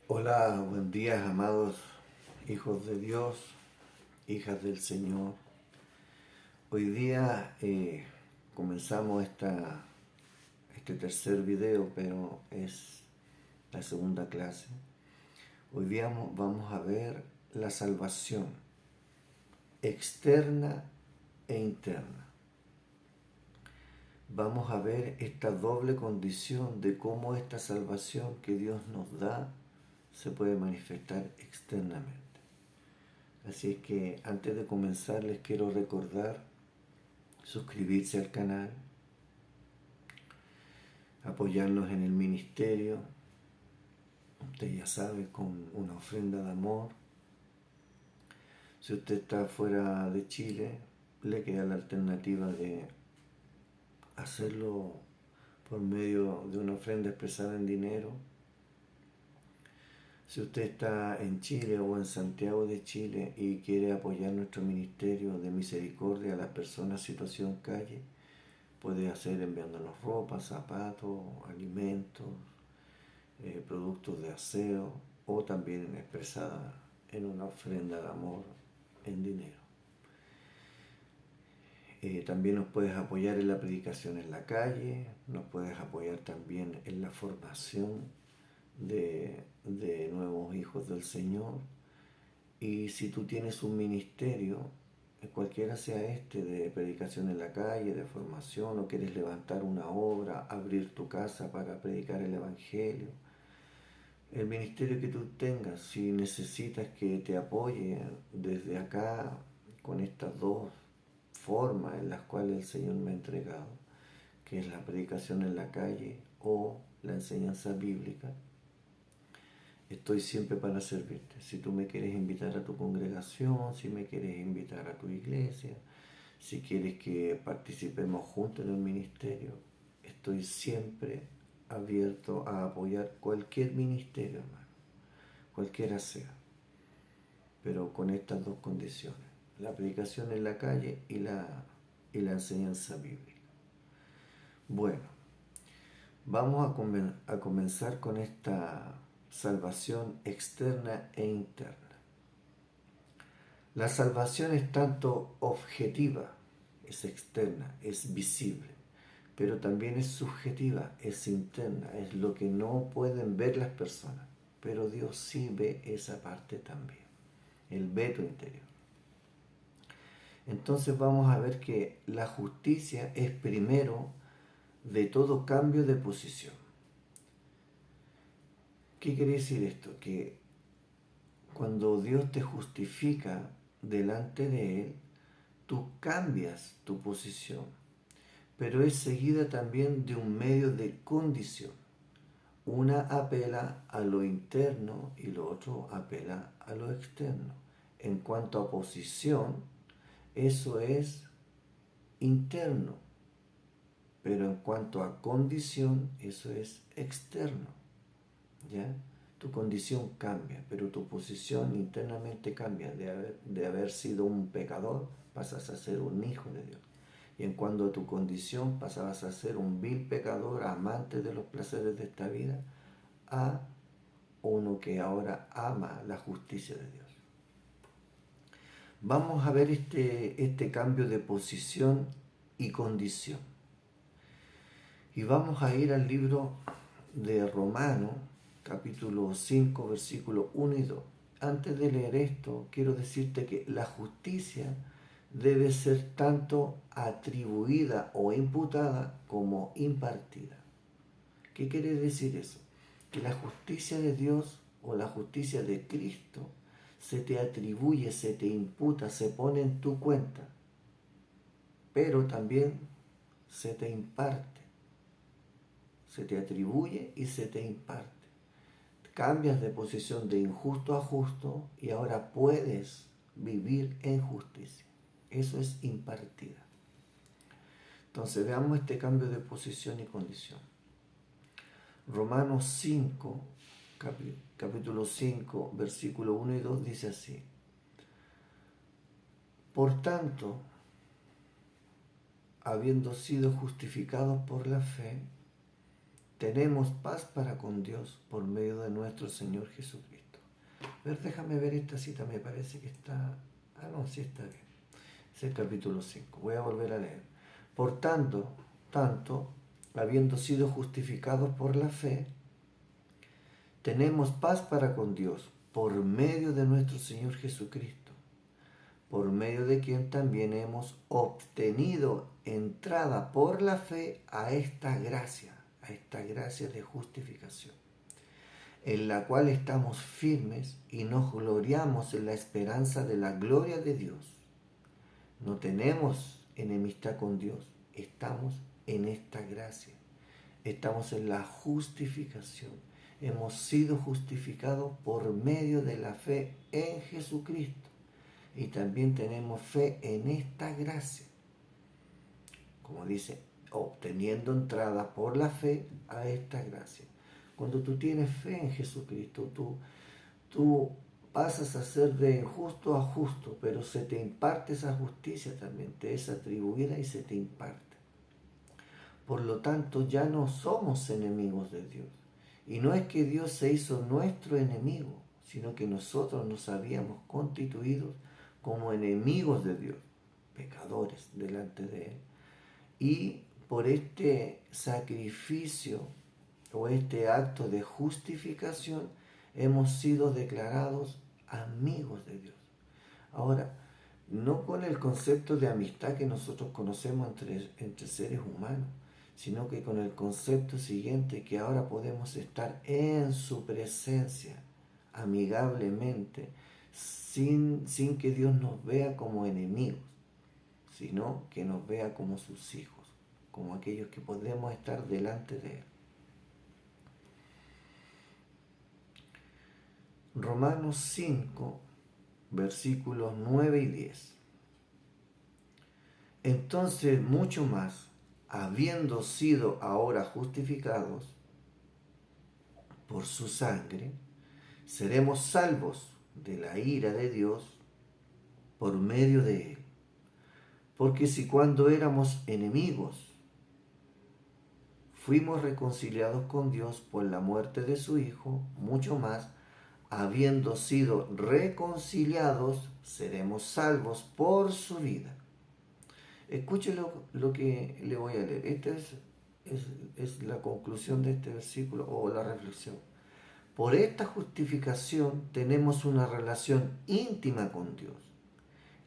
Hola, buen día, amados hijos de Dios, hijas del Señor. Hoy día comenzamos este tercer video, pero es la segunda clase. Hoy día vamos a ver la salvación externa e interna. Vamos a ver esta doble condición de cómo esta salvación que Dios nos da se puede manifestar externamente. Así es que antes de comenzar les quiero recordar suscribirse al canal, apoyarnos en el ministerio, usted ya sabe, con una ofrenda de amor. Si usted está fuera de Chile, le queda la alternativa de hacerlo por medio de una ofrenda expresada en dinero. Si usted está en Chile o en Santiago de Chile y quiere apoyar nuestro ministerio de misericordia a las personas en situación calle, puede hacer enviándonos ropa, zapatos, alimentos, productos de aseo o también expresada en una ofrenda de amor en dinero. También nos puedes apoyar en la predicación en la calle, nos puedes apoyar también en la formación de nuevos hijos del Señor. Y si tú tienes un ministerio, cualquiera sea de predicación en la calle, de formación, o quieres levantar una obra, abrir tu casa para predicar el Evangelio, el ministerio que tú tengas, si necesitas que te apoye desde acá con estas dos formas en las cuales el Señor me ha entregado, que es la predicación en la calle o la enseñanza bíblica, estoy siempre para servirte. Si tú me quieres invitar a tu congregación, si me quieres invitar a tu iglesia, si quieres que participemos juntos en el ministerio, estoy siempre abierto a apoyar cualquier ministerio, hermano, cualquiera sea, pero con estas dos condiciones: la predicación en la calle y la enseñanza bíblica. Bueno, vamos a comenzar con esta salvación externa e interna. La salvación es tanto objetiva, es externa, es visible, pero también es subjetiva, es interna, es lo que no pueden ver las personas, pero Dios sí ve esa parte también. Él ve tu interior. Entonces vamos a ver que la justicia es primero de todo cambio de posición. ¿Qué quiere decir esto? Que cuando Dios te justifica delante de Él, tú cambias tu posición, pero es seguida también de un medio de condición. Una apela a lo interno y lo otro apela a lo externo. En cuanto a posición, eso es interno, pero en cuanto a condición, eso es externo. ¿Ya? Tu condición cambia, pero tu posición internamente cambia. De haber sido un pecador, pasas a ser un hijo de Dios. Y en cuanto a tu condición, pasabas a ser un vil pecador, amante de los placeres de esta vida, a uno que ahora ama la justicia de Dios. Vamos a ver este cambio de posición y condición. Y vamos a ir al libro de Romanos, capítulo 5, versículos 1 y 2. Antes de leer esto, quiero decirte que la justicia debe ser tanto atribuida o imputada como impartida. ¿Qué quiere decir eso? Que la justicia de Dios o la justicia de Cristo se te atribuye, se te imputa, se pone en tu cuenta, pero también se te imparte. Se te atribuye y se te imparte. Cambias de posición de injusto a justo y ahora puedes vivir en justicia. Eso es impartida. Entonces veamos este cambio de posición y condición. Romanos 5, capítulo 5, versículo 1 y 2 dice así: Por tanto, habiendo sido justificados por la fe, tenemos paz para con Dios por medio de nuestro Señor Jesucristo. A ver, déjame ver esta cita, me parece que está... Ah, no, sí está bien. Es el capítulo 5. Voy a volver a leer. Por tanto, habiendo sido justificados por la fe, tenemos paz para con Dios por medio de nuestro Señor Jesucristo, por medio de quien también hemos obtenido entrada por la fe a esta gracia de justificación, en la cual estamos firmes y nos gloriamos en la esperanza de la gloria de Dios. No tenemos enemistad con Dios, estamos en esta gracia, estamos en la justificación. Hemos sido justificados por medio de la fe en Jesucristo y también tenemos fe en esta gracia. Como dice, obteniendo entrada por la fe a esta gracia. Cuando tú tienes fe en Jesucristo, tú pasas a ser de injusto a justo, pero se te imparte esa justicia también, te es atribuida y se te imparte. Por lo tanto, ya no somos enemigos de Dios. Y no es que Dios se hizo nuestro enemigo, sino que nosotros nos habíamos constituido como enemigos de Dios, pecadores delante de Él. Y por este sacrificio o este acto de justificación hemos sido declarados amigos de Dios. Ahora, no con el concepto de amistad que nosotros conocemos entre seres humanos, sino que con el concepto siguiente, que ahora podemos estar en su presencia amigablemente, sin que Dios nos vea como enemigos, sino que nos vea como sus hijos, como aquellos que podemos estar delante de Él. Romanos 5, versículos 9 y 10. Entonces, mucho más, habiendo sido ahora justificados por su sangre, seremos salvos de la ira de Dios por medio de Él. Porque si cuando éramos enemigos fuimos reconciliados con Dios por la muerte de su Hijo, mucho más, habiendo sido reconciliados, seremos salvos por su vida. Escuche lo que le voy a leer. Esta es la conclusión de este versículo o la reflexión. Por esta justificación tenemos una relación íntima con Dios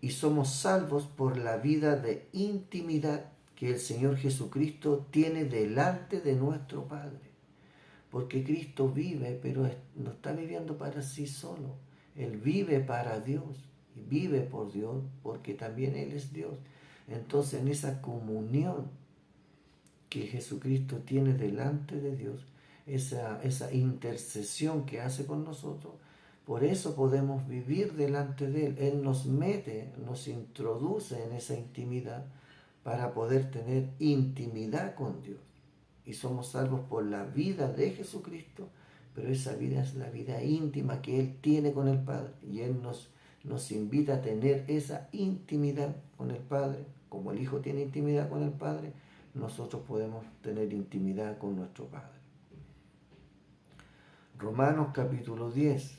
y somos salvos por la vida de intimidad que el Señor Jesucristo tiene delante de nuestro Padre. Porque Cristo vive, pero no está viviendo para sí solo. Él vive para Dios y vive por Dios porque también Él es Dios. Entonces, en esa comunión que Jesucristo tiene delante de Dios, esa intercesión que hace con nosotros, por eso podemos vivir delante de Él. Él nos mete, nos introduce en esa intimidad para poder tener intimidad con Dios. Y somos salvos por la vida de Jesucristo, pero esa vida es la vida íntima que Él tiene con el Padre. Y Él nos invita a tener esa intimidad con el Padre. Como el Hijo tiene intimidad con el Padre, nosotros podemos tener intimidad con nuestro Padre. Romanos capítulo 10,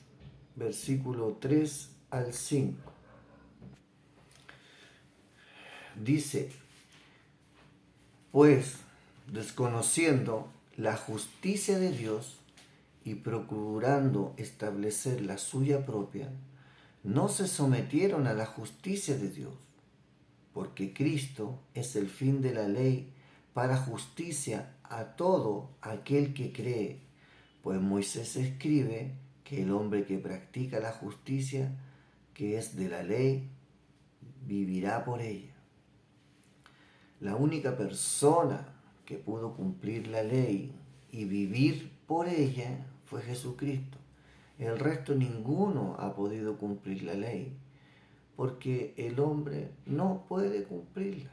versículo 3 al 5. Dice, pues, desconociendo la justicia de Dios y procurando establecer la suya propia, no se sometieron a la justicia de Dios, porque Cristo es el fin de la ley para justicia a todo aquel que cree, pues Moisés escribe que el hombre que practica la justicia, que es de la ley, vivirá por ella. La única persona que pudo cumplir la ley y vivir por ella fue Jesucristo. El resto ninguno ha podido cumplir la ley, porque el hombre no puede cumplirla.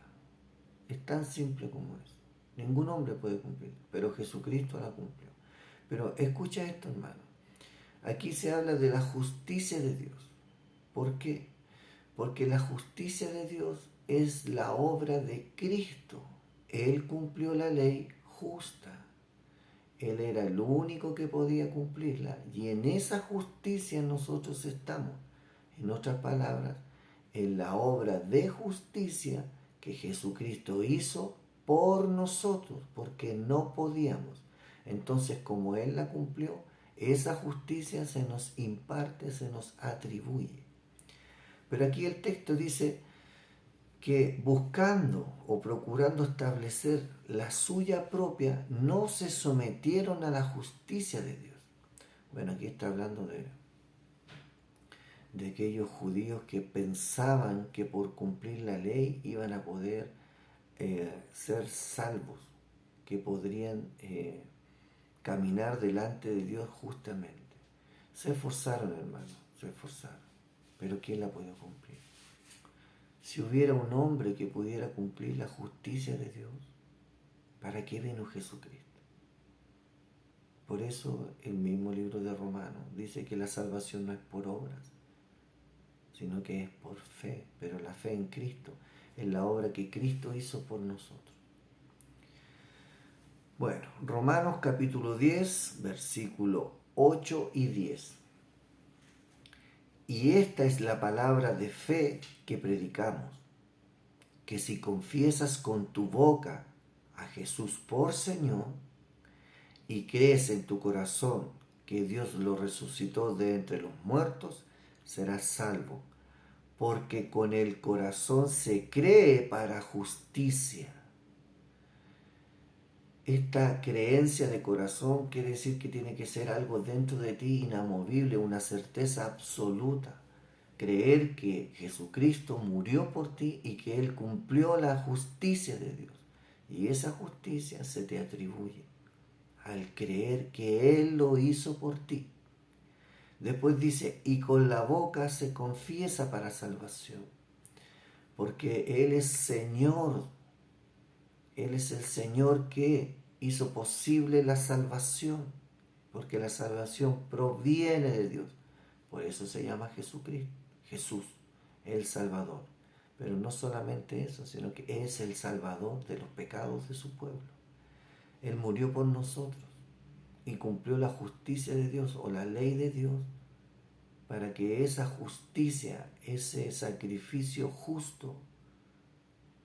Es tan simple como es. Ningún hombre puede cumplirla, pero Jesucristo la cumplió. Pero escucha esto, hermano. Aquí se habla de la justicia de Dios. ¿Por qué? Porque la justicia de Dios es la obra de Cristo. Él cumplió la ley justa. Él era el único que podía cumplirla y en esa justicia nosotros estamos. En otras palabras, en la obra de justicia que Jesucristo hizo por nosotros, porque no podíamos. Entonces, como Él la cumplió, esa justicia se nos imparte, se nos atribuye. Pero aquí el texto dice que buscando o procurando establecer la suya propia, no se sometieron a la justicia de Dios. Bueno, aquí está hablando de aquellos judíos que pensaban que por cumplir la ley iban a poder ser salvos, que podrían caminar delante de Dios justamente. Se esforzaron, hermano, se esforzaron, pero ¿quién la puede cumplir? Si hubiera un hombre que pudiera cumplir la justicia de Dios, ¿para qué vino Jesucristo? Por eso el mismo libro de Romanos dice que la salvación no es por obras, sino que es por fe, pero la fe en Cristo, en la obra que Cristo hizo por nosotros. Bueno, Romanos capítulo 10, versículo 8 y 10. Y esta es la palabra de fe que predicamos, que si confiesas con tu boca a Jesús por Señor y crees en tu corazón que Dios lo resucitó de entre los muertos, serás salvo, porque con el corazón se cree para justicia. Esta creencia de corazón quiere decir que tiene que ser algo dentro de ti inamovible, una certeza absoluta. Creer que Jesucristo murió por ti y que Él cumplió la justicia de Dios. Y esa justicia se te atribuye al creer que Él lo hizo por ti. Después dice, y con la boca se confiesa para salvación, porque Él es Señor. Él es el Señor que hizo posible la salvación, porque la salvación proviene de Dios. Por eso se llama Jesucristo, Jesús, el Salvador. Pero no solamente eso, sino que es el Salvador de los pecados de su pueblo. Él murió por nosotros y cumplió la justicia de Dios o la ley de Dios para que esa justicia, ese sacrificio justo,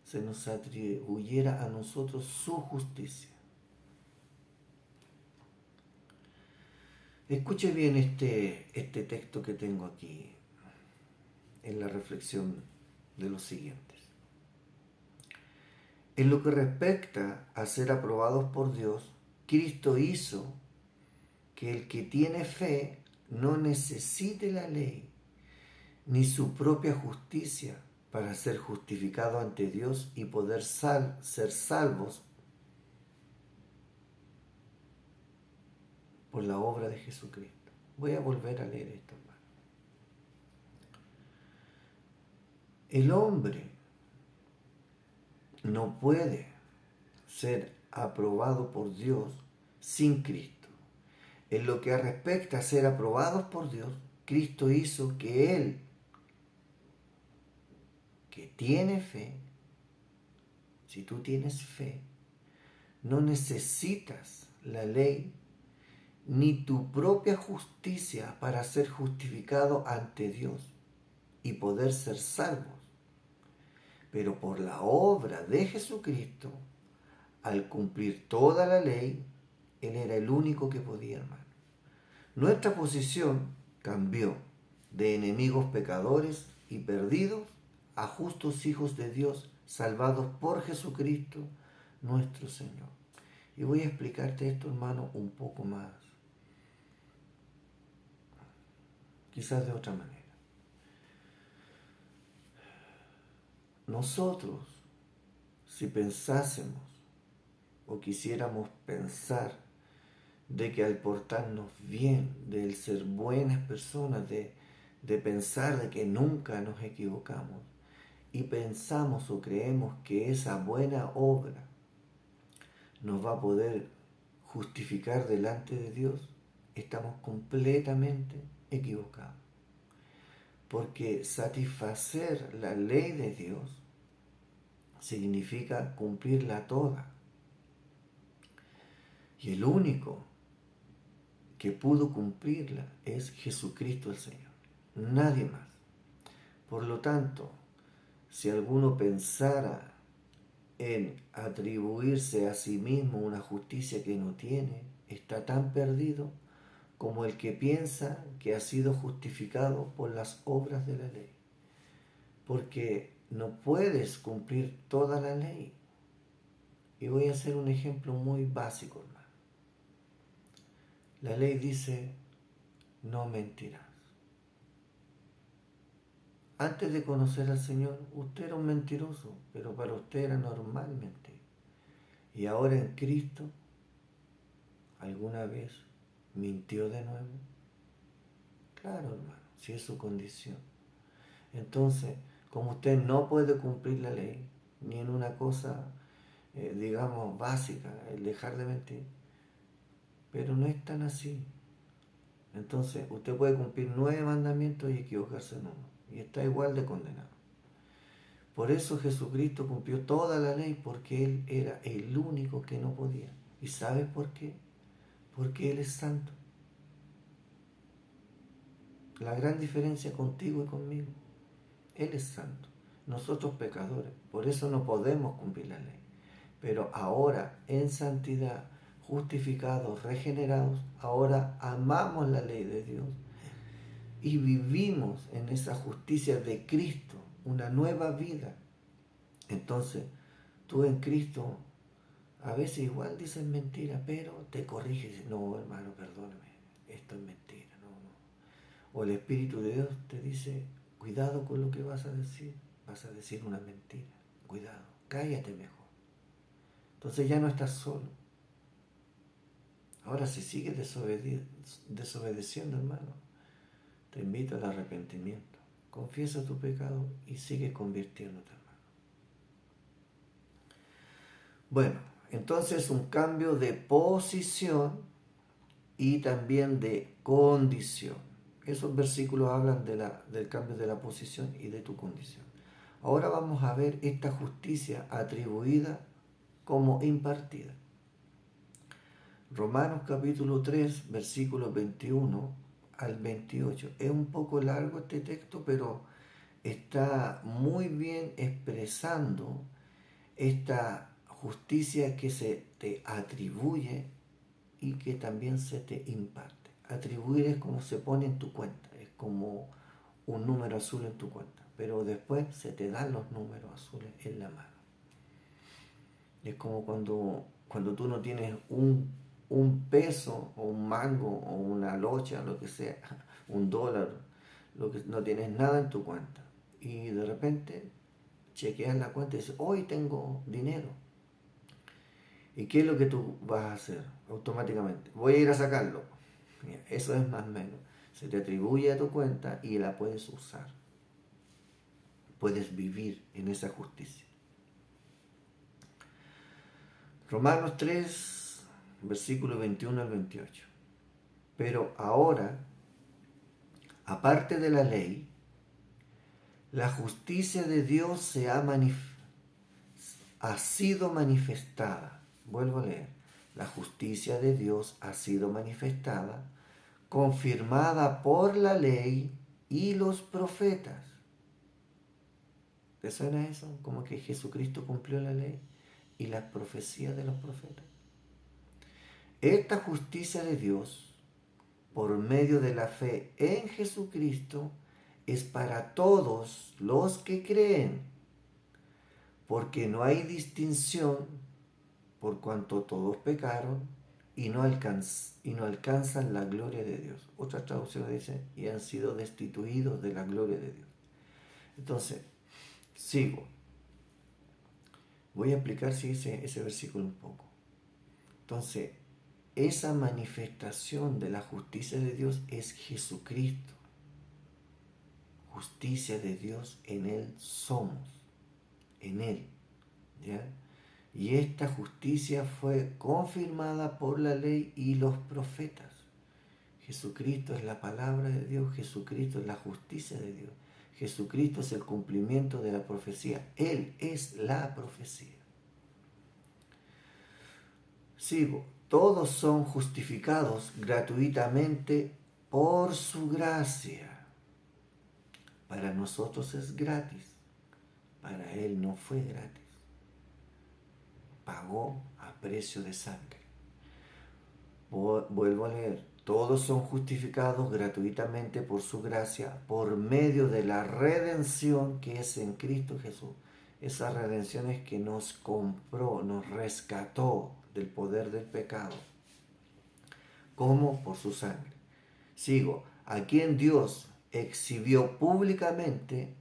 se nos atribuyera a nosotros su justicia. Escuche bien este texto que tengo aquí en la reflexión de los siguientes. En lo que respecta a ser aprobados por Dios, Cristo hizo que el que tiene fe no necesite la ley ni su propia justicia para ser justificado ante Dios y poder ser salvos por la obra de Jesucristo. Voy a volver a leer esto, hermano. El hombre no puede ser aprobado por Dios sin Cristo. En lo que respecta a ser aprobados por Dios, Cristo hizo que Él, que tiene fe, si tú tienes fe, no necesitas la ley ni tu propia justicia para ser justificado ante Dios y poder ser salvos. Pero por la obra de Jesucristo, al cumplir toda la ley, Él era el único que podía, hermano. Nuestra posición cambió de enemigos pecadores y perdidos a justos hijos de Dios, salvados por Jesucristo, nuestro Señor. Y voy a explicarte esto, hermano, un poco más, quizás de otra manera. Nosotros, si pensásemos o quisiéramos pensar de que al portarnos bien, de ser buenas personas, de pensar de que nunca nos equivocamos, y pensamos o creemos que esa buena obra nos va a poder justificar delante de Dios, estamos completamente equivocados. Porque satisfacer la ley de Dios significa cumplirla toda. Y el único que pudo cumplirla es Jesucristo el Señor, nadie más. Por lo tanto, si alguno pensara en atribuirse a sí mismo una justicia que no tiene, está tan perdido como el que piensa que ha sido justificado por las obras de la ley. Porque no puedes cumplir toda la ley. Y voy a hacer un ejemplo muy básico, hermano. La ley dice, no mentirás. Antes de conocer al Señor, usted era un mentiroso, pero para usted era normal mentir. Y ahora en Cristo, ¿alguna vez mintió de nuevo? Claro, hermano, si es su condición. Entonces, como usted no puede cumplir la ley, ni en una cosa, digamos, básica, el dejar de mentir, pero no es tan así. Entonces, usted puede cumplir 9 mandamientos y equivocarse en uno, y está igual de condenado. Por eso Jesucristo cumplió toda la ley, porque Él era el único que no podía. ¿Y sabe por qué? Porque Él es santo. La gran diferencia contigo y conmigo, Él es santo, nosotros pecadores, por eso no podemos cumplir la ley. Pero ahora en santidad, justificados, regenerados, ahora amamos la ley de Dios y vivimos en esa justicia de Cristo, una nueva vida. Entonces, tú en Cristo a veces igual dices mentira, pero te corriges. No, hermano, perdóname, esto es mentira. No, no. O el Espíritu de Dios te dice, cuidado con lo que vas a decir una mentira. Cuidado, cállate mejor. Entonces ya no estás solo. Ahora si sigues desobedeciendo, hermano, te invito al arrepentimiento. Confiesa tu pecado y sigue convirtiéndote, hermano. Bueno, entonces un cambio de posición y también de condición. Esos versículos hablan del cambio de la posición y de tu condición. Ahora vamos a ver esta justicia atribuida como impartida. Romanos capítulo 3, versículos 21 al 28. Es un poco largo este texto, pero está muy bien expresando esta justicia que se te atribuye y que también se te imparte. Atribuir es como se pone en tu cuenta, es como un número azul en tu cuenta, pero después se te dan los números azules en la mano. Es como cuando tú no tienes un peso o un mango o una locha, lo que sea, un dólar, no tienes nada en tu cuenta y de repente chequeas la cuenta y dices, hoy tengo dinero. ¿Y qué es lo que tú vas a hacer automáticamente? Voy a ir a sacarlo. Eso es más o menos. Se te atribuye a tu cuenta y la puedes usar. Puedes vivir en esa justicia. Romanos 3, versículo 21 al 28. Pero ahora, aparte de la ley, la justicia de Dios ha sido manifestada. Vuelvo a leer. La justicia de Dios ha sido manifestada, confirmada por la ley y los profetas. ¿Te suena eso? Como que Jesucristo cumplió la ley y las profecías de los profetas. Esta justicia de Dios, por medio de la fe en Jesucristo, es para todos los que creen, porque no hay distinción, por cuanto todos pecaron y no alcanzan la gloria de Dios. Otra traducción dice, y han sido destituidos de la gloria de Dios. Entonces, sigo. Voy a explicar ese versículo un poco. Entonces, esa manifestación de la justicia de Dios es Jesucristo. Justicia de Dios, en Él somos. En Él. ¿Ya? Y esta justicia fue confirmada por la ley y los profetas. Jesucristo es la palabra de Dios, Jesucristo es la justicia de Dios. Jesucristo es el cumplimiento de la profecía. Él es la profecía. Sigo. todos son justificados gratuitamente por su gracia. Para nosotros es gratis, para Él no fue gratis. Pagó a precio de sangre. Vuelvo a leer, todos son justificados gratuitamente por su gracia, por medio de la redención que es en Cristo Jesús. Esa redención es que nos compró, nos rescató del poder del pecado. ¿Cómo? Por su sangre. Sigo, a quien Dios exhibió públicamente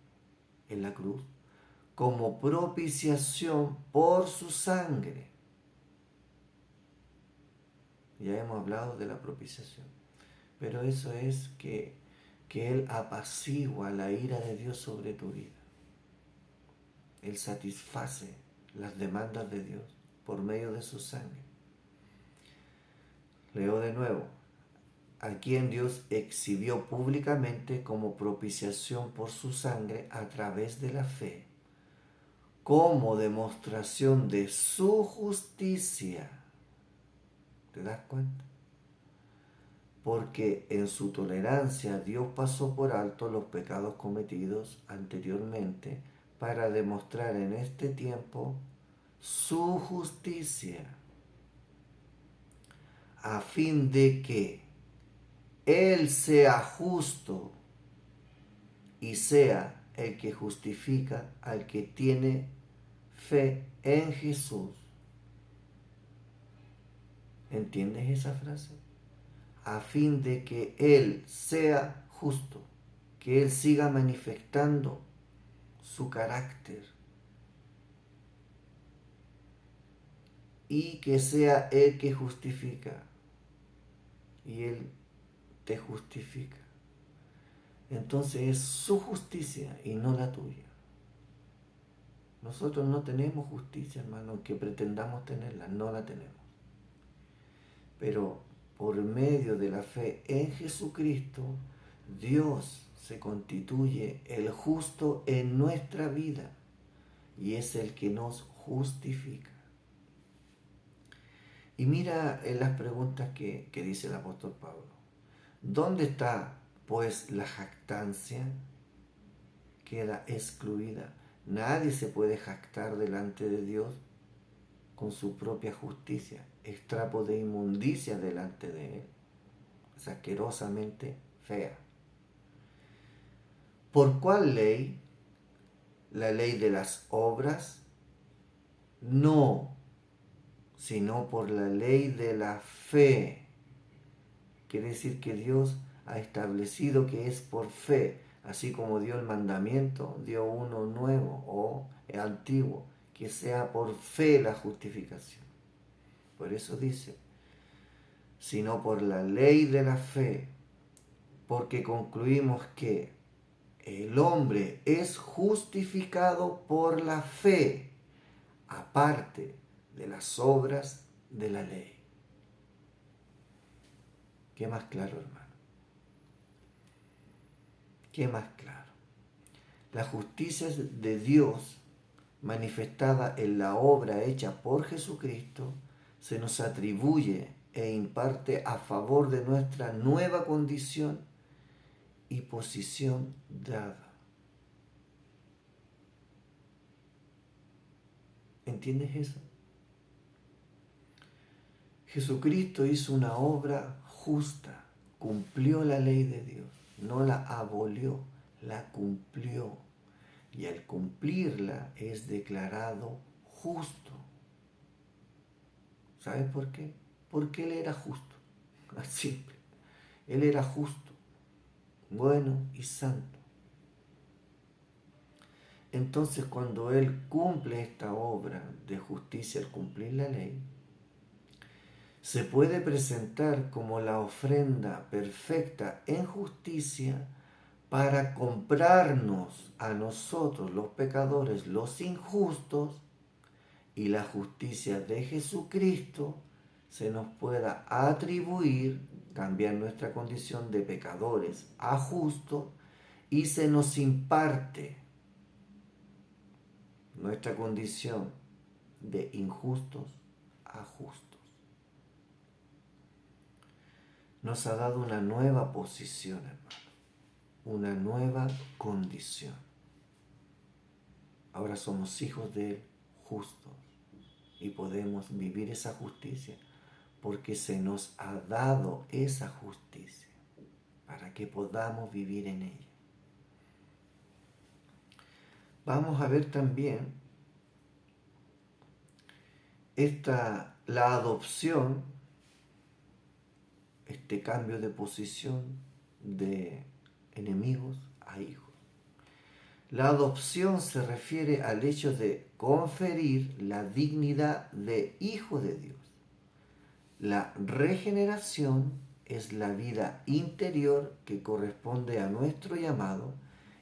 en la cruz como propiciación por su sangre. Ya hemos hablado de la propiciación, pero eso es que Él apacigua la ira de Dios sobre tu vida. Él satisface las demandas de Dios por medio de su sangre. Leo de nuevo, a quien Dios exhibió públicamente como propiciación por su sangre a través de la fe, como demostración de su justicia. ¿Te das cuenta? Porque en su tolerancia Dios pasó por alto los pecados cometidos anteriormente para demostrar en este tiempo su justicia, a fin de que Él sea justo y sea el que justifica al que tiene fe en Jesús. ¿Entiendes esa frase? A fin de que Él sea justo, que Él siga manifestando su carácter y que sea Él que justifica y Él te justifica. Entonces es su justicia y no la tuya. Nosotros no tenemos justicia, hermano, aunque pretendamos tenerla, no la tenemos. Pero por medio de la fe en Jesucristo, Dios se constituye el justo en nuestra vida y es el que nos justifica. Y mira en las preguntas que dice el apóstol Pablo. ¿Dónde está, pues, la jactancia? Queda excluida. Nadie se puede jactar delante de Dios con su propia justicia. Es trapo de inmundicia delante de Él. Es asquerosamente fea. ¿Por cuál ley? ¿La ley de las obras? No, sino por la ley de la fe. Quiere decir que Dios ha establecido que es por fe, así como dio el mandamiento, dio uno nuevo o antiguo, que sea por fe la justificación. Por eso dice, sino por la ley de la fe, porque concluimos que el hombre es justificado por la fe, aparte de las obras de la ley. ¿Qué más claro, hermano? ¿Qué más claro? La justicia de Dios manifestada en la obra hecha por Jesucristo se nos atribuye e imparte a favor de nuestra nueva condición y posición dada. ¿Entiendes eso? Jesucristo hizo una obra justa, cumplió la ley de Dios, no la abolió, la cumplió. Y al cumplirla es declarado justo. ¿Sabes por qué? Porque Él era justo. Así simple. Él era justo, bueno y santo. Entonces, cuando Él cumple esta obra de justicia al cumplir la ley, se puede presentar como la ofrenda perfecta en justicia para comprarnos a nosotros, los pecadores, los injustos, y la justicia de Jesucristo se nos pueda atribuir, cambiar nuestra condición de pecadores a justos, y se nos imparte nuestra condición de injustos a justos. nos ha dado una nueva posición, hermano, una nueva condición. Ahora somos hijos de Él, justos, y podemos vivir esa justicia porque se nos ha dado esa justicia para que podamos vivir en ella. Vamos a ver también la adopción, este cambio de posición de enemigos a hijos. La adopción se refiere al hecho de conferir la dignidad de hijo de Dios. La regeneración es la vida interior que corresponde a nuestro llamado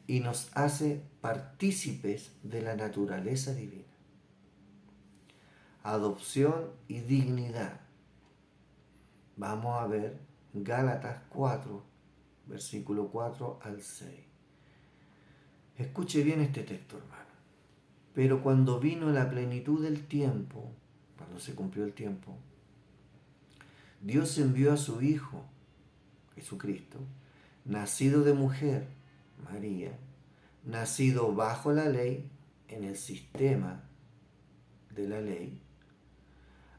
y nos hace partícipes de la naturaleza divina. Adopción y dignidad. Vamos a ver Gálatas 4, versículo 4 al 6. Escuche bien este texto, hermano. Pero cuando vino la plenitud del tiempo, cuando se cumplió el tiempo, Dios envió a su Hijo, Jesucristo, nacido de mujer, María, nacido bajo la ley, en el sistema de la ley,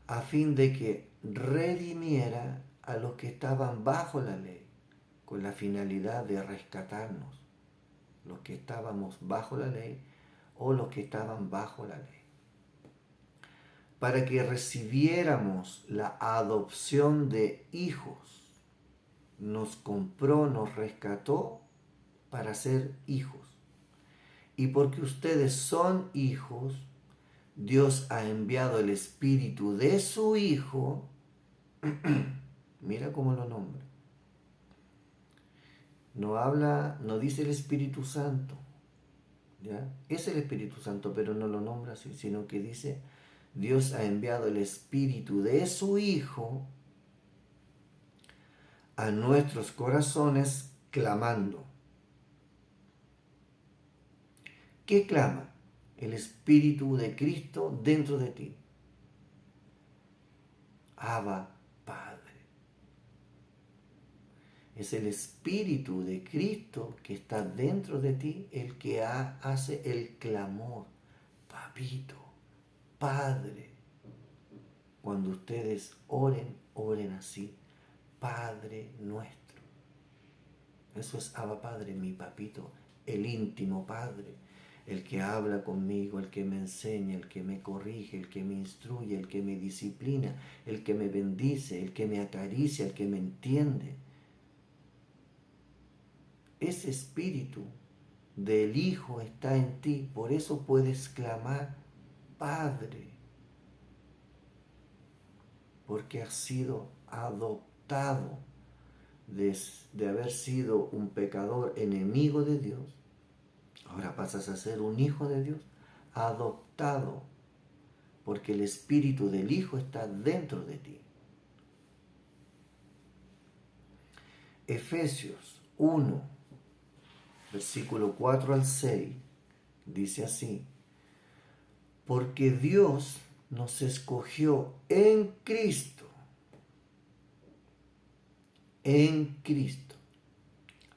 a fin de que redimiera a los que estaban bajo la ley, con la finalidad de rescatarnos, los que estábamos bajo la ley o los que estaban bajo la ley, para que recibiéramos la adopción de hijos. Nos compró, nos rescató para ser hijos. Y porque ustedes son hijos, Dios ha enviado el Espíritu de su Hijo. Mira cómo lo nombra. No dice el Espíritu Santo, ¿ya? Es el Espíritu Santo, pero no lo nombra así, sino que dice, Dios ha enviado el Espíritu de su Hijo a nuestros corazones clamando. ¿Qué clama? El Espíritu de Cristo dentro de ti. Abba, Padre. Es el Espíritu de Cristo que está dentro de ti el que hace el clamor. Papito, Padre. Cuando ustedes oren, oren así. Padre nuestro. Eso es Abba Padre, mi papito, el íntimo Padre. El que habla conmigo, el que me enseña, el que me corrige, el que me instruye, el que me disciplina, el que me bendice, el que me acaricia, el que me entiende. Ese espíritu del Hijo está en ti, por eso puedes clamar Padre, porque has sido adoptado de haber sido un pecador enemigo de Dios. Ahora pasas a ser un hijo de Dios, adoptado, porque el espíritu del Hijo está dentro de ti. Efesios 1, versículo 4 al 6, dice así: porque Dios nos escogió en Cristo,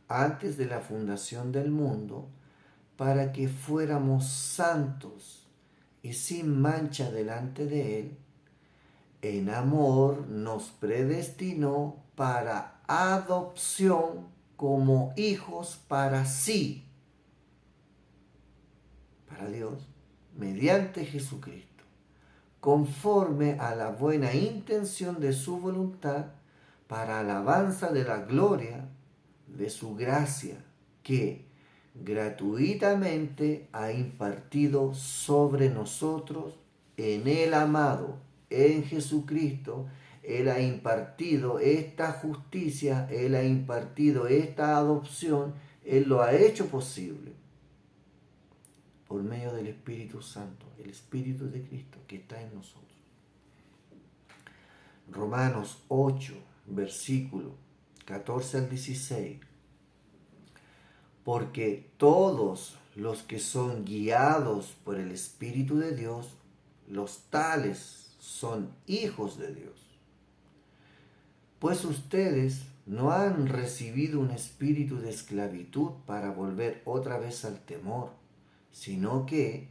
antes de la fundación del mundo, para que fuéramos santos y sin mancha delante de Él. En amor nos predestinó para adopción como hijos para sí, para Dios, mediante Jesucristo, conforme a la buena intención de su voluntad, para alabanza de la gloria de su gracia, que gratuitamente ha impartido sobre nosotros en el amado, en Jesucristo. Él ha impartido esta justicia, Él ha impartido esta adopción, Él lo ha hecho posible por medio del Espíritu Santo, el Espíritu de Cristo que está en nosotros. Romanos 8, versículo 14 al 16. Porque todos los que son guiados por el Espíritu de Dios, los tales son hijos de Dios. Pues ustedes no han recibido un espíritu de esclavitud para volver otra vez al temor, sino que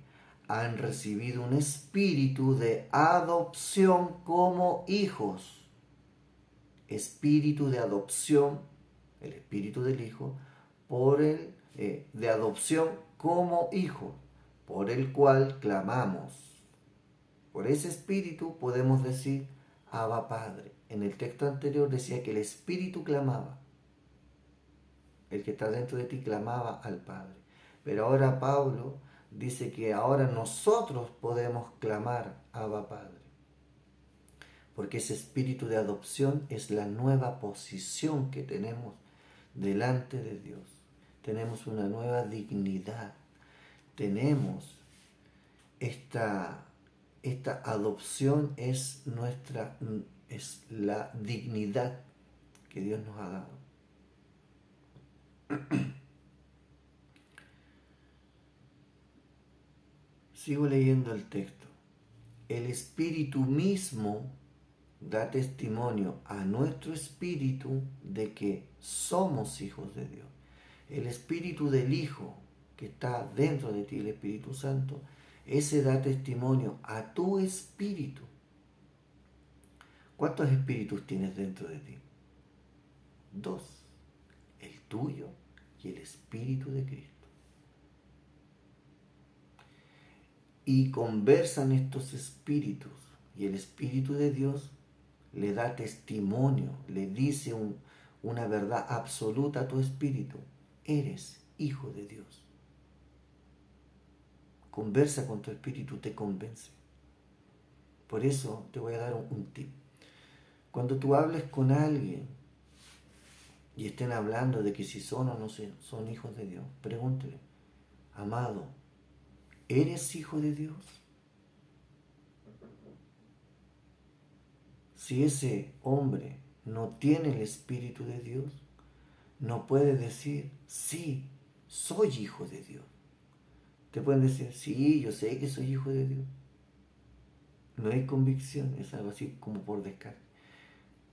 han recibido un espíritu de adopción como hijos. Espíritu de adopción, el espíritu del Hijo, de adopción como hijo, por el cual clamamos. Por ese espíritu podemos decir, Abba Padre. En el texto anterior decía que el espíritu clamaba. El que está dentro de ti clamaba al Padre. Pero ahora Pablo dice que ahora nosotros podemos clamar Abba Padre. Porque ese espíritu de adopción es la nueva posición que tenemos delante de Dios. Tenemos una nueva dignidad. Tenemos esta adopción es la dignidad que Dios nos ha dado. Sigo leyendo el texto. El Espíritu mismo da testimonio a nuestro espíritu de que somos hijos de Dios. El Espíritu del Hijo que está dentro de ti, el Espíritu Santo, ese da testimonio a tu espíritu. ¿Cuántos espíritus tienes dentro de ti? 2. El tuyo y el Espíritu de Cristo. Y conversan estos espíritus y el Espíritu de Dios le da testimonio, le dice una verdad absoluta a tu espíritu. Eres hijo de Dios. Conversa con tu espíritu, te convence. Por eso te voy a dar un tip. Cuando tú hables con alguien y estén hablando de que si son o no son hijos de Dios, pregúntele, amado, ¿eres hijo de Dios? Si ese hombre no tiene el Espíritu de Dios, no puede decir, sí, soy hijo de Dios. Te pueden decir, sí, yo sé que soy hijo de Dios. No hay convicción, es algo así como por descarte.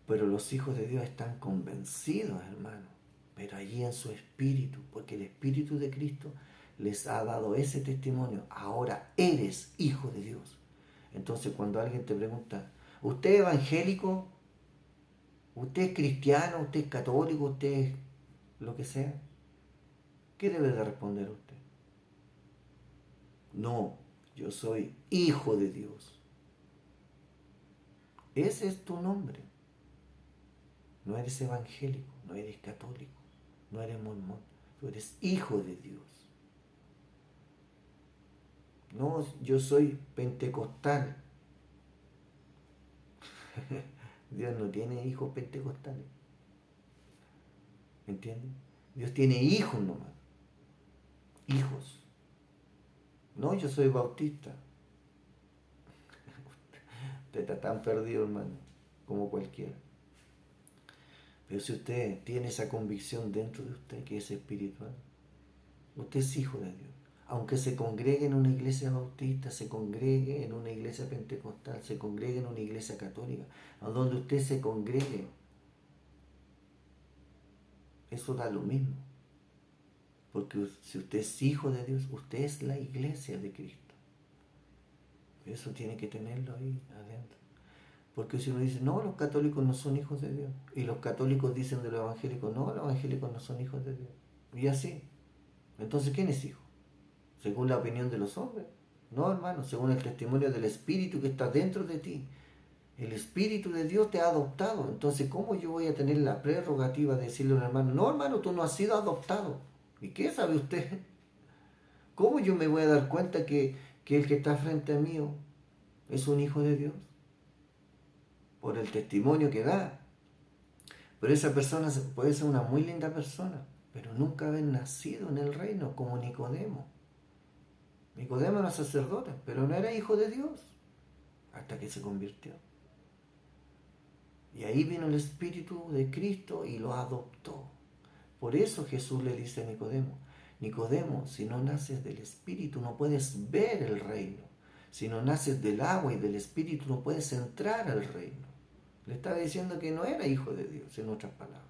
Pero los hijos de Dios están convencidos, hermano, pero allí en su espíritu, porque el Espíritu de Cristo les ha dado ese testimonio. Ahora eres hijo de Dios. Entonces cuando alguien te pregunta, ¿usted es evangélico? ¿Usted es cristiano? ¿Usted es católico? ¿Usted es lo que sea? ¿Qué debe de responder usted? No, yo soy hijo de Dios. Ese es tu nombre. No eres evangélico, no eres católico, no eres mormón. Tú eres hijo de Dios. No, yo soy pentecostal. Dios no tiene hijos pentecostales. ¿Me entiendes? Dios tiene hijos nomás. Hijos. No, yo soy bautista. Usted está tan perdido, hermano, como cualquiera. Pero si usted tiene esa convicción dentro de usted que es espiritual, usted es hijo de Dios. Aunque se congregue en una iglesia bautista, se congregue en una iglesia pentecostal, se congregue en una iglesia católica, a donde usted se congregue, eso da lo mismo. Porque si usted es hijo de Dios, usted es la iglesia de Cristo. Eso tiene que tenerlo ahí adentro. Porque si uno dice, no, los católicos no son hijos de Dios. Y los católicos dicen de los evangélicos, no, los evangélicos no son hijos de Dios. Y así. Entonces, ¿quién es hijo? ¿Según la opinión de los hombres? No, hermano, según el testimonio del Espíritu que está dentro de ti. El Espíritu de Dios te ha adoptado. Entonces, ¿cómo yo voy a tener la prerrogativa de decirle a un hermano, no, hermano, tú no has sido adoptado? ¿Y qué sabe usted? ¿Cómo yo me voy a dar cuenta que el que está frente a mí es un hijo de Dios? Por el testimonio que da. Pero esa persona puede ser una muy linda persona, pero nunca haber nacido en el reino, como Nicodemo. Nicodemo era sacerdote, pero no era hijo de Dios, hasta que se convirtió. Y ahí vino el Espíritu de Cristo y lo adoptó. Por eso Jesús le dice a Nicodemo, Nicodemo, si no naces del Espíritu no puedes ver el reino. Si no naces del agua y del Espíritu no puedes entrar al reino. Le estaba diciendo que no era hijo de Dios, en otras palabras.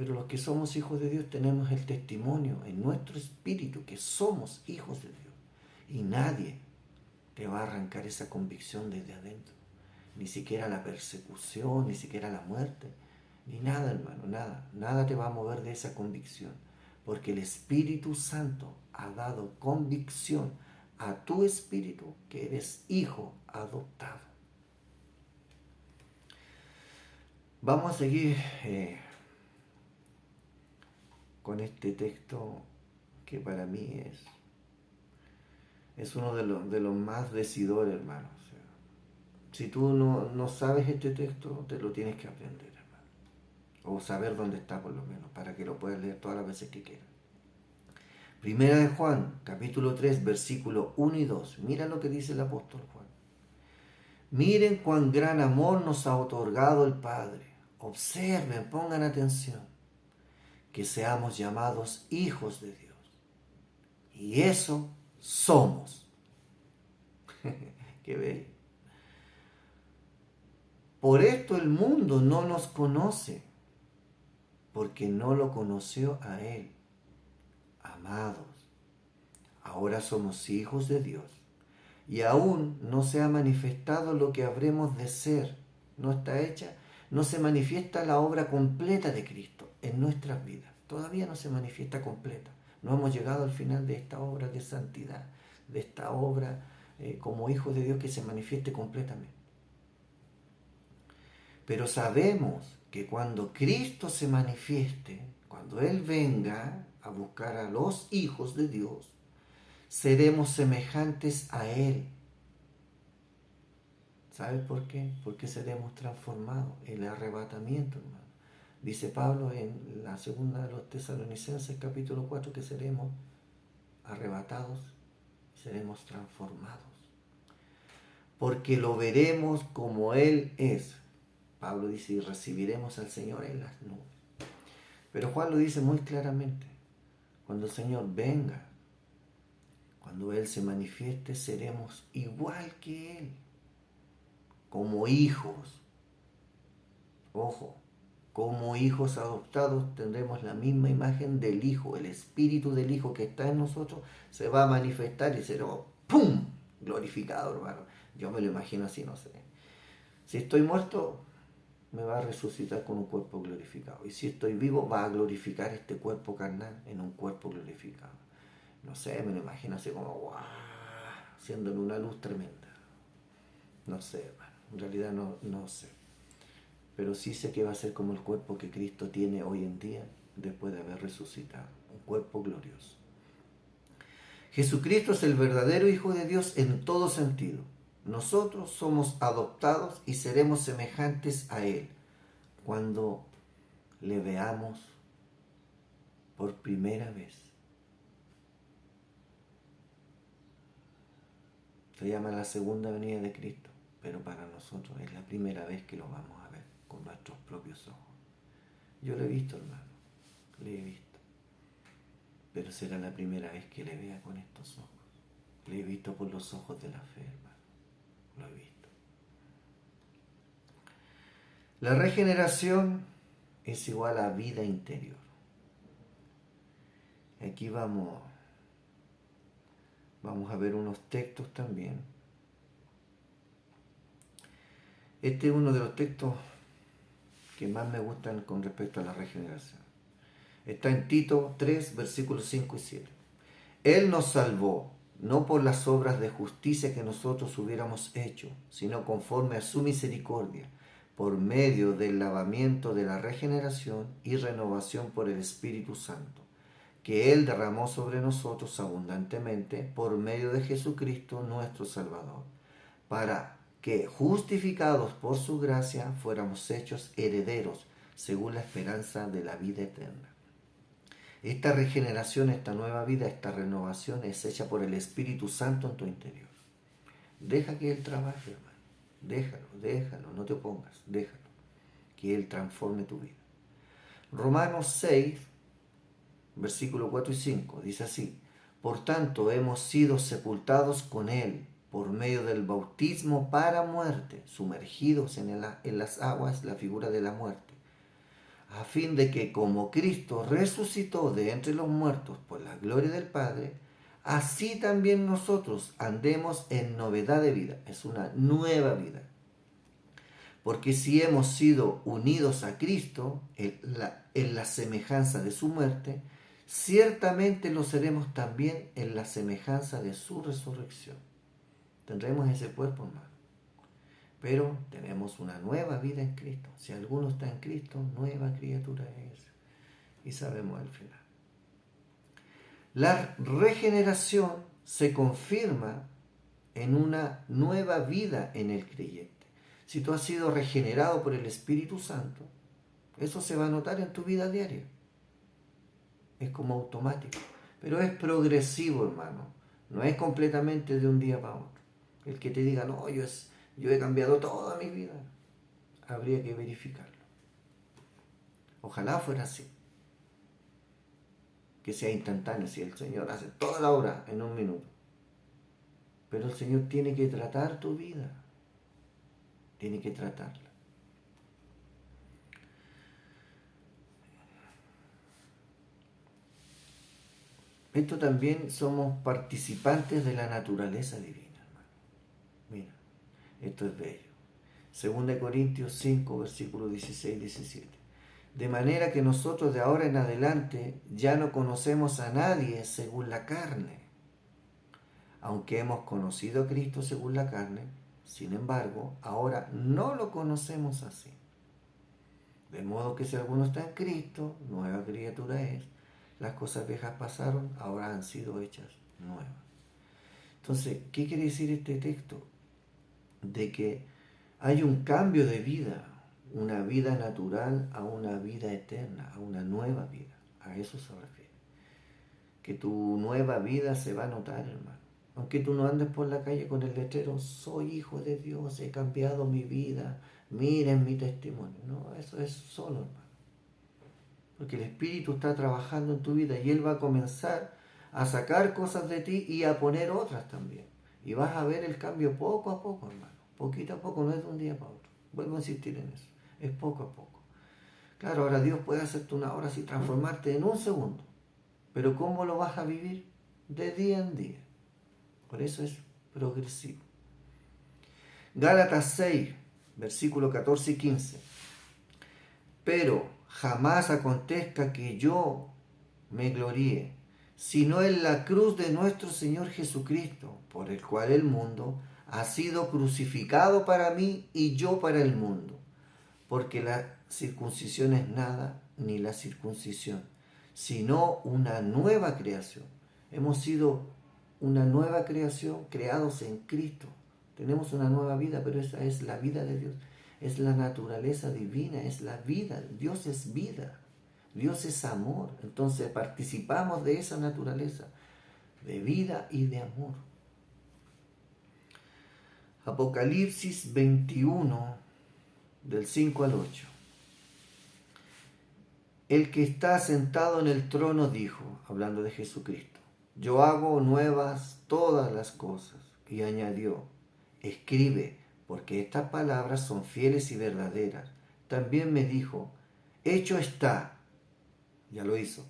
Pero los que somos hijos de Dios tenemos el testimonio en nuestro espíritu que somos hijos de Dios. Y nadie te va a arrancar esa convicción desde adentro. Ni siquiera la persecución, ni siquiera la muerte, ni nada, hermano, nada. Nada te va a mover de esa convicción. Porque el Espíritu Santo ha dado convicción a tu espíritu que eres hijo adoptado. Vamos a seguir con este texto que para mí es uno de los más decidores, hermano. O sea, si tú no sabes este texto, te lo tienes que aprender, hermano. O saber dónde está por lo menos, para que lo puedas leer todas las veces que quieras. Primera de Juan, capítulo 3, versículos 1 y 2. Mira lo que dice el apóstol Juan. Miren cuán gran amor nos ha otorgado el Padre. Observen, pongan atención, que seamos llamados hijos de Dios. Y eso somos. Qué bello. Por esto el mundo no nos conoce, porque no lo conoció a Él. Amados, ahora somos hijos de Dios, y aún no se ha manifestado lo que habremos de ser. No está hecha, no se manifiesta la obra completa de Cristo en nuestras vidas. Todavía no se manifiesta completa. No hemos llegado al final de esta obra de santidad, de esta obra como hijos de Dios que se manifieste completamente. Pero sabemos que cuando Cristo se manifieste, cuando Él venga a buscar a los hijos de Dios, seremos semejantes a Él. ¿Sabes por qué? Porque seremos transformados. El arrebatamiento, hermano. Dice Pablo en la segunda de los Tesalonicenses, capítulo 4, que seremos arrebatados, seremos transformados. Porque lo veremos como Él es. Pablo dice, y recibiremos al Señor en las nubes. Pero Juan lo dice muy claramente. Cuando el Señor venga, cuando Él se manifieste, seremos igual que Él. Como hijos. Ojo, como hijos adoptados tendremos la misma imagen del Hijo. El Espíritu del Hijo que está en nosotros se va a manifestar y será ¡pum! Glorificado, hermano. Yo me lo imagino así, no sé. Si estoy muerto, me va a resucitar con un cuerpo glorificado. Y si estoy vivo, va a glorificar este cuerpo carnal en un cuerpo glorificado. No sé, me lo imagino así como ¡guau! Haciéndole una luz tremenda. No sé, hermano. En realidad no sé. Pero sí sé que va a ser como el cuerpo que Cristo tiene hoy en día después de haber resucitado. Un cuerpo glorioso. Jesucristo es el verdadero Hijo de Dios en todo sentido. Nosotros somos adoptados y seremos semejantes a Él cuando le veamos por primera vez. Se llama la segunda venida de Cristo, pero para nosotros es la primera vez que lo vamos a ver con nuestros propios ojos. Yo lo he visto, hermano, le he visto, pero será la primera vez que le vea con estos ojos. Le he visto por los ojos de la fe, hermano, lo he visto. La regeneración es igual a vida interior. Aquí vamos a ver unos textos también. Este es uno de los textos que más me gustan con respecto a la regeneración. Está en Tito 3, versículos 5 y 7. Él nos salvó, no por las obras de justicia que nosotros hubiéramos hecho, sino conforme a su misericordia, por medio del lavamiento de la regeneración y renovación por el Espíritu Santo, que Él derramó sobre nosotros abundantemente por medio de Jesucristo nuestro Salvador, para que, justificados por su gracia, fuéramos hechos herederos según la esperanza de la vida eterna. Esta regeneración, esta nueva vida, esta renovación es hecha por el Espíritu Santo en tu interior. Deja que Él trabaje, hermano. Déjalo, no te opongas, déjalo. Que Él transforme tu vida. Romanos 6, versículos 4 y 5, dice así: por tanto, hemos sido sepultados con Él por medio del bautismo para muerte, sumergidos en las aguas, la figura de la muerte, a fin de que como Cristo resucitó de entre los muertos por la gloria del Padre, así también nosotros andemos en novedad de vida. Es una nueva vida. Porque si hemos sido unidos a Cristo en la semejanza de su muerte, ciertamente lo seremos también en la semejanza de su resurrección. Tendremos ese cuerpo, hermano. Pero tenemos una nueva vida en Cristo. Si alguno está en Cristo, nueva criatura es. Y sabemos el final. La regeneración se confirma en una nueva vida en el creyente. Si tú has sido regenerado por el Espíritu Santo, eso se va a notar en tu vida diaria. Es como automático. Pero es progresivo, hermano. No es completamente de un día para otro. El que te diga, no, yo he cambiado toda mi vida. Habría que verificarlo. Ojalá fuera así. Que sea instantáneo, si el Señor hace toda la obra en un minuto. Pero el Señor tiene que tratar tu vida. Tiene que tratarla. Esto también somos participantes de la naturaleza divina, hermano. Mira, esto es bello. 2 Corintios 5, versículos 16 y 17. De manera que nosotros de ahora en adelante ya no conocemos a nadie según la carne. Aunque hemos conocido a Cristo según la carne, sin embargo, ahora no lo conocemos así. De modo que si alguno está en Cristo, nueva criatura es. Las cosas viejas pasaron, ahora han sido hechas nuevas. Entonces, ¿qué quiere decir este texto? De que hay un cambio de vida, una vida natural a una vida eterna, a una nueva vida. A eso se refiere. Que tu nueva vida se va a notar, hermano. Aunque tú no andes por la calle con el letrero, soy hijo de Dios, he cambiado mi vida, miren mi testimonio. No, eso es solo, hermano. Porque el Espíritu está trabajando en tu vida y Él va a comenzar a sacar cosas de ti y a poner otras también. Y vas a ver el cambio poco a poco, hermano. Poquito a poco, no es de un día para otro. Vuelvo a insistir en eso. Es poco a poco. Claro, ahora Dios puede hacerte una hora así, transformarte en un segundo. Pero ¿cómo lo vas a vivir? De día en día. Por eso es progresivo. Gálatas 6, versículos 14 y 15. Pero jamás acontezca que yo me gloríe, sino en la cruz de nuestro Señor Jesucristo, por el cual el mundo ha sido crucificado para mí y yo para el mundo. Porque la circuncisión es nada, ni la circuncisión, sino una nueva creación. Hemos sido una nueva creación, creados en Cristo. Tenemos una nueva vida, pero esa es la vida de Dios. Es la naturaleza divina, es la vida. Dios es vida, Dios es amor. Entonces participamos de esa naturaleza, de vida y de amor. Apocalipsis 21, del 5 al 8. El que está sentado en el trono dijo, hablando de Jesucristo, yo hago nuevas todas las cosas. Y añadió, escribe, porque estas palabras son fieles y verdaderas. También me dijo, hecho está. Ya lo hizo.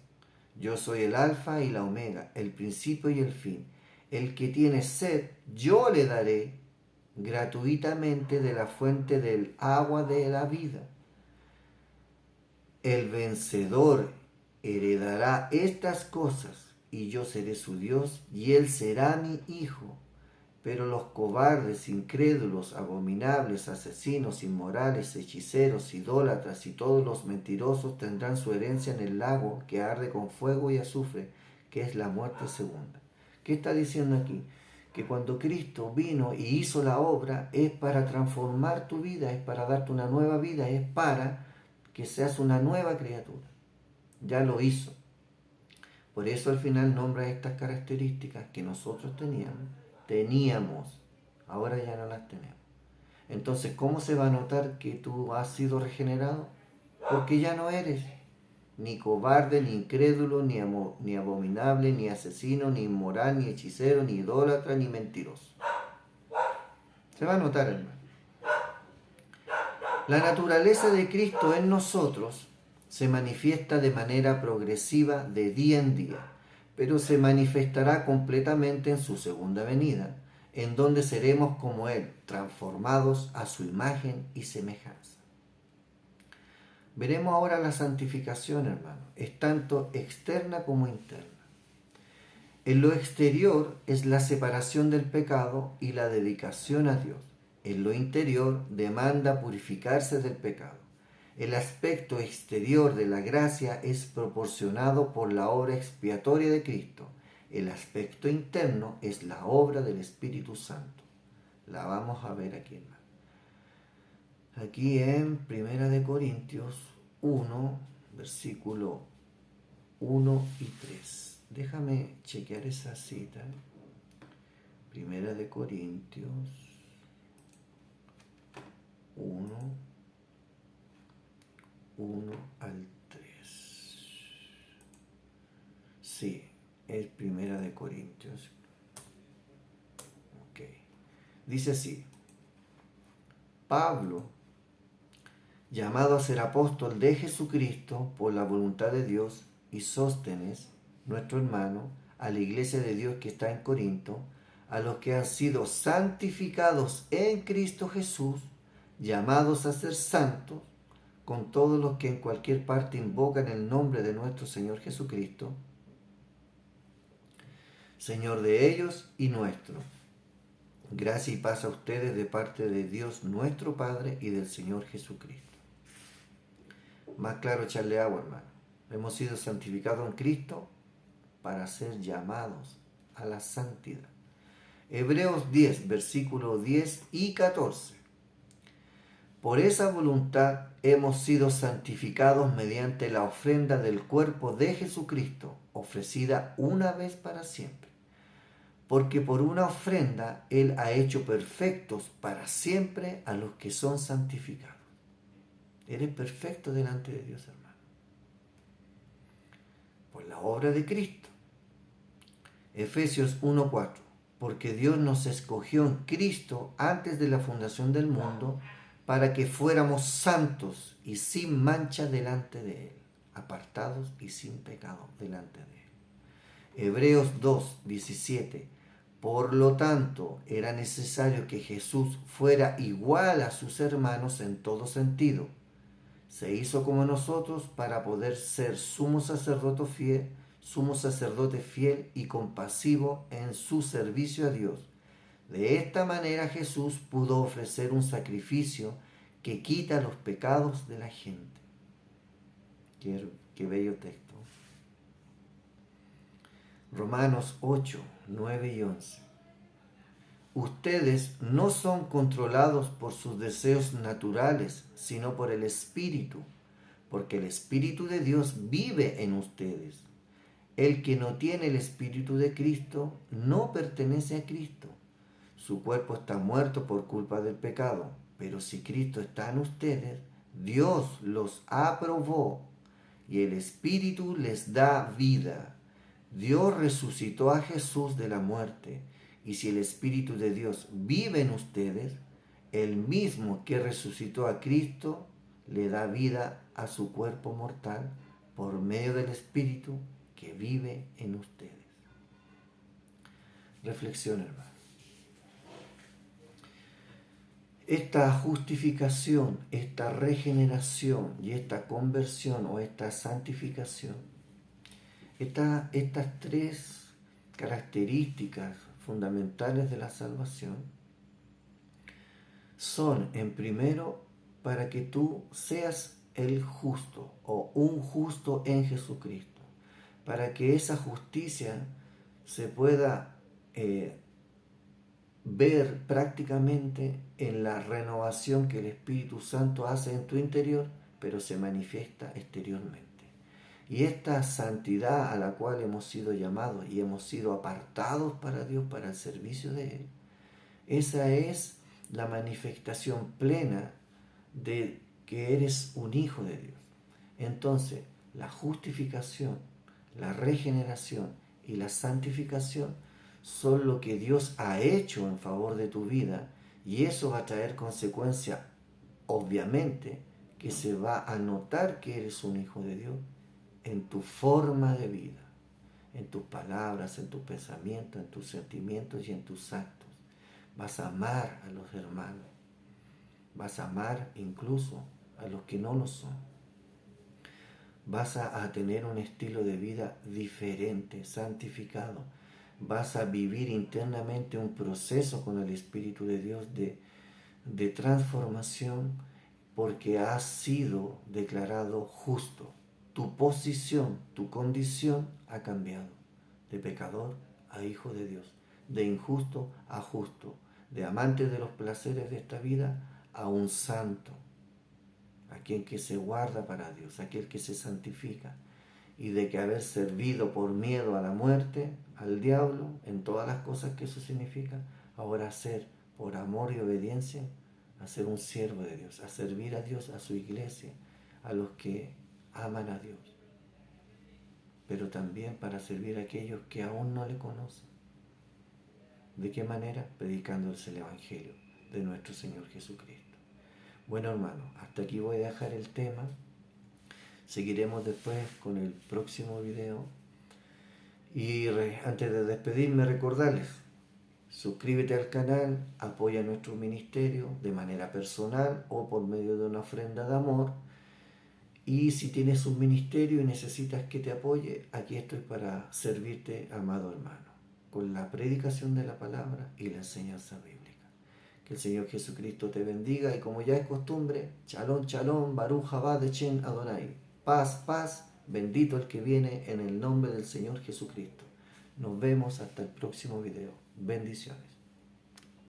Yo soy el alfa y la omega, el principio y el fin. El que tiene sed, yo le daré gratuitamente de la fuente del agua de la vida. El vencedor heredará estas cosas, y yo seré su Dios, y él será mi hijo. Pero los cobardes, incrédulos, abominables, asesinos, inmorales, hechiceros, idólatras y todos los mentirosos tendrán su herencia en el lago que arde con fuego y azufre, que es la muerte segunda. ¿Qué está diciendo aquí? Que cuando Cristo vino y hizo la obra es para transformar tu vida, es para darte una nueva vida, es para que seas una nueva criatura. Ya lo hizo. Por eso al final nombra estas características que nosotros teníamos, ahora ya no las tenemos. Entonces, ¿cómo se va a notar que tú has sido regenerado? Porque ya no eres ni cobarde, ni incrédulo, ni abominable, ni asesino, ni inmoral, ni hechicero, ni idólatra, ni mentiroso. Se va a notar, hermano. La naturaleza de Cristo en nosotros Se manifiesta de manera progresiva de día en día, pero se manifestará completamente en su segunda venida, en donde seremos como Él, transformados a su imagen y semejanza. Veremos ahora la santificación, hermano. Es tanto externa como interna. En lo exterior es la separación del pecado y la dedicación a Dios. En lo interior demanda purificarse del pecado. El aspecto exterior de la gracia es proporcionado por la obra expiatoria de Cristo. El aspecto interno es la obra del Espíritu Santo. La vamos a ver aquí, hermano. Aquí en 1 Corintios 1, versículo 1 y 3. Déjame chequear esa cita. 1 Corintios 1, 1 al 3. Sí, es 1 Corintios. Ok. Dice así: Pablo, llamado a ser apóstol de Jesucristo por la voluntad de Dios, y Sóstenes, nuestro hermano, a la iglesia de Dios que está en Corinto, a los que han sido santificados en Cristo Jesús, llamados a ser santos, con todos los que en cualquier parte invocan el nombre de nuestro Señor Jesucristo, Señor de ellos y nuestro. Gracia y paz a ustedes de parte de Dios nuestro Padre y del Señor Jesucristo. Más claro, echarle agua, hermano. Hemos sido santificados en Cristo para ser llamados a la santidad. Hebreos 10, versículos 10 y 14. Por esa voluntad hemos sido santificados mediante la ofrenda del cuerpo de Jesucristo, ofrecida una vez para siempre. Porque por una ofrenda Él ha hecho perfectos para siempre a los que son santificados. Eres perfecto delante de Dios, hermano. Por la obra de Cristo. Efesios 1:4. Porque Dios nos escogió en Cristo antes de la fundación del mundo para que fuéramos santos y sin mancha delante de Él, apartados y sin pecado delante de Él. Hebreos 2:17. Por lo tanto, era necesario que Jesús fuera igual a sus hermanos en todo sentido. Se hizo como nosotros para poder ser sumo sacerdote fiel y compasivo en su servicio a Dios. De esta manera Jesús pudo ofrecer un sacrificio que quita los pecados de la gente. Qué bello texto. Romanos 8, 9 y 11. Ustedes no son controlados por sus deseos naturales, sino por el Espíritu, porque el Espíritu de Dios vive en ustedes. El que no tiene el Espíritu de Cristo no pertenece a Cristo. Su cuerpo está muerto por culpa del pecado, pero si Cristo está en ustedes, Dios los aprobó y el Espíritu les da vida. Dios resucitó a Jesús de la muerte, y si el Espíritu de Dios vive en ustedes, el mismo que resucitó a Cristo le da vida a su cuerpo mortal por medio del Espíritu que vive en ustedes. Reflexión, hermano. Esta justificación, esta regeneración y esta conversión o esta santificación, estas tres características fundamentales de la salvación son, en primero, para que tú seas el justo o un justo en Jesucristo, para que esa justicia se pueda ver prácticamente en la renovación que el Espíritu Santo hace en tu interior, pero se manifiesta exteriormente. Y esta santidad a la cual hemos sido llamados y hemos sido apartados para Dios, para el servicio de Él, esa es la manifestación plena de que eres un hijo de Dios. Entonces, la justificación, la regeneración y la santificación son lo que Dios ha hecho en favor de tu vida, y eso va a traer consecuencia, obviamente, que se va a notar que eres un hijo de Dios en tu forma de vida, en tus palabras, en tus pensamientos, en tus sentimientos y en tus actos. Vas a amar a los hermanos, vas a amar incluso a los que no lo son. Vas a tener un estilo de vida diferente, santificado. Vas a vivir internamente un proceso con el Espíritu de Dios de transformación, porque has sido declarado justo. Tu posición, tu condición ha cambiado. De pecador a hijo de Dios. De injusto a justo. De amante de los placeres de esta vida a un santo. Aquel que se guarda para Dios, aquel que se santifica. Y de que haber servido por miedo a la muerte, al diablo, en todas las cosas que eso significa, ahora ser por amor y obediencia, a ser un siervo de Dios, a servir a Dios, a su iglesia, a los que aman a Dios, pero también para servir a aquellos que aún no le conocen. ¿De qué manera? Predicándoles el Evangelio de nuestro Señor Jesucristo. Bueno, hermanos, hasta aquí voy a dejar el tema. Seguiremos después con el próximo video. Y antes de despedirme, recordarles: suscríbete al canal, apoya nuestro ministerio de manera personal o por medio de una ofrenda de amor. Y si tienes un ministerio y necesitas que te apoye, aquí estoy para servirte, amado hermano, con la predicación de la palabra y la enseñanza bíblica. Que el Señor Jesucristo te bendiga, y como ya es costumbre, Shalom, Shalom, Baruch Haba de Chen Adonai. Paz, paz, bendito el que viene en el nombre del Señor Jesucristo. Nos vemos hasta el próximo video. Bendiciones.